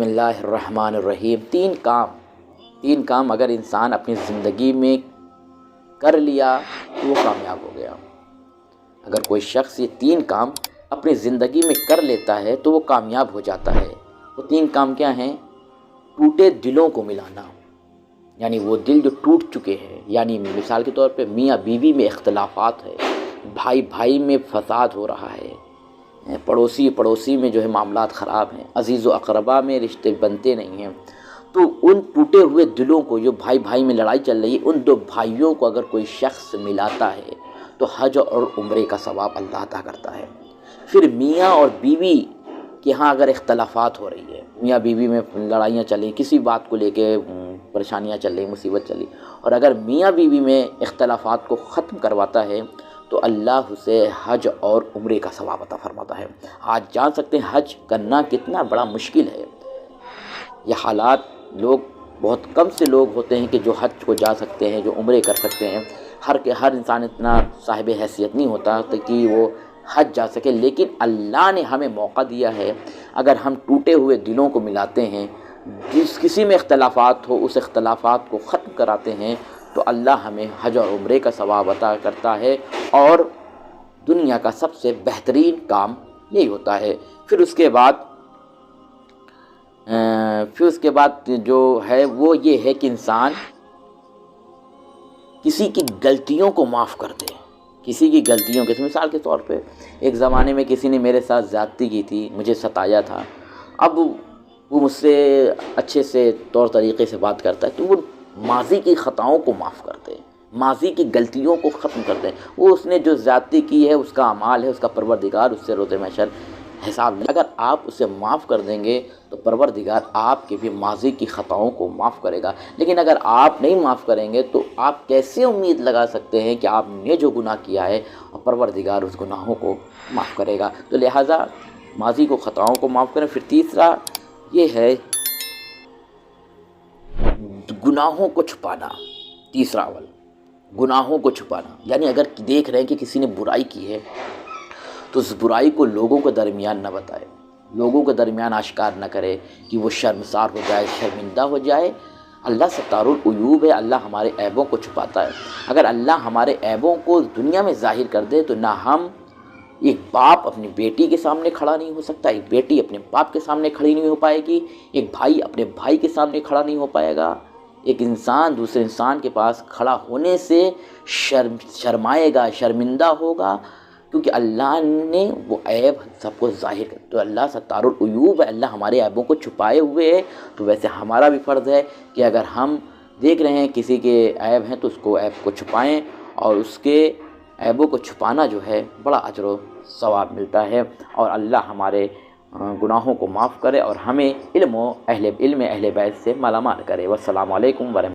بسم اللہ الرحمن الرحیم۔ تین کام اگر انسان اپنی زندگی میں کر لیا تو وہ کامیاب ہو گیا۔ اگر کوئی شخص یہ 3 کام اپنی زندگی میں کر لیتا ہے تو وہ کامیاب ہو جاتا ہے۔ وہ 3 کام کیا ہیں؟ ٹوٹے دلوں کو ملانا، یعنی وہ دل جو ٹوٹ چکے ہیں، یعنی مثال کے طور پہ میاں بیوی میں اختلافات ہے، بھائی بھائی میں فساد ہو رہا ہے، پڑوسی میں جو ہے معاملات خراب ہیں، عزیز و اقربا میں رشتے بنتے نہیں ہیں، تو ان ٹوٹے ہوئے دلوں کو، جو بھائی بھائی میں لڑائی چل رہی ہے، ان 2 بھائیوں کو اگر کوئی شخص ملاتا ہے تو حج اور عمرے کا ثواب اللہ عطا کرتا ہے۔ پھر میاں اور بیوی کہ ہاں اگر اختلافات ہو رہی ہے، میاں بیوی میں لڑائیاں چل رہی، کسی بات کو لے کے پریشانیاں چل رہی، مصیبت چل رہی، اور اگر میاں بیوی میں اختلافات کو ختم کرواتا ہے تو اللہ اسے حج اور عمرے کا ثواب عطا فرماتا ہے۔ آج جان سکتے ہیں حج کرنا کتنا بڑا مشکل ہے۔ یہ حالات بہت کم سے لوگ ہوتے ہیں کہ جو حج کو جا سکتے ہیں، جو عمرے کر سکتے ہیں۔ ہر انسان اتنا صاحب حیثیت نہیں ہوتا کہ وہ حج جا سکے، لیکن اللہ نے ہمیں موقع دیا ہے۔ اگر ہم ٹوٹے ہوئے دلوں کو ملاتے ہیں، کسی میں اختلافات ہو اس اختلافات کو ختم کراتے ہیں، تو اللہ ہمیں حج اور عمرے کا ثواب عطا کرتا ہے، اور دنیا کا سب سے بہترین کام یہی ہوتا ہے۔ پھر اس کے بعد جو ہے وہ یہ ہے کہ انسان کسی کی غلطیوں کو معاف کر دے۔ کسی کی غلطیوں کے مثال کے طور پہ ایک زمانے میں کسی نے میرے ساتھ زیادتی کی تھی، مجھے ستایا تھا، اب وہ مجھ سے اچھے سے طور طریقے سے بات کرتا ہے، تو وہ ماضی کی خطاؤں کو معاف کر دے، ماضی کی غلطیوں کو ختم کر دے۔ وہ اس نے جو زیادتی کی ہے اس کا اعمال ہے، اس کا پروردگار اس سے روز محشر حساب لے۔ اگر آپ اسے معاف کر دیں گے تو پروردگار آپ کے بھی ماضی کی خطاؤں کو معاف کرے گا، لیکن اگر آپ نہیں معاف کریں گے تو آپ کیسے امید لگا سکتے ہیں کہ آپ نے جو گناہ کیا ہے اور پروردگار اس گناہوں کو معاف کرے گا؟ تو لہٰذا ماضی کو خطاؤں کو معاف کریں۔ پھر تیسرا یہ ہے گناہوں کو چھپانا۔ تیسرا عمل گناہوں کو چھپانا، یعنی اگر دیکھ رہے ہیں کہ کسی نے برائی کی ہے تو اس برائی کو لوگوں کے درمیان نہ بتائے، لوگوں کے درمیان آشکار نہ کرے کہ وہ شرمسار ہو جائے، شرمندہ ہو جائے۔ اللہ ستار العیوب ہے، اللہ ہمارے عیبوں کو چھپاتا ہے۔ اگر اللہ ہمارے عیبوں کو دنیا میں ظاہر کر دے تو نہ ایک باپ اپنی بیٹی کے سامنے کھڑا نہیں ہو سکتا، ایک بیٹی اپنے باپ کے سامنے کھڑی نہیں ہو پائے گی، ایک بھائی اپنے بھائی کے سامنے کھڑا نہیں ہو پائے گا، ایک انسان دوسرے انسان کے پاس کھڑا ہونے سے شرمائے گا، شرمندہ ہوگا، کیونکہ اللہ نے وہ عیب سب کو ظاہر کر۔ تو اللہ ستار العیوب ہے، اللہ ہمارے عیبوں کو چھپائے ہوئے ہے۔ تو ویسے ہمارا بھی فرض ہے کہ اگر ہم دیکھ رہے ہیں کسی کے عیب ہیں تو اس کو عیب کو چھپائیں، اور اس کے عیبوں کو چھپانا جو ہے بڑا اجر و ثواب ملتا ہے، اور اللہ ہمارے گناہوں کو معاف کرے اور ہمیں علم اہل بیت سے مالا مال کرے۔ والسلام علیکم ورحمۃ اللہ۔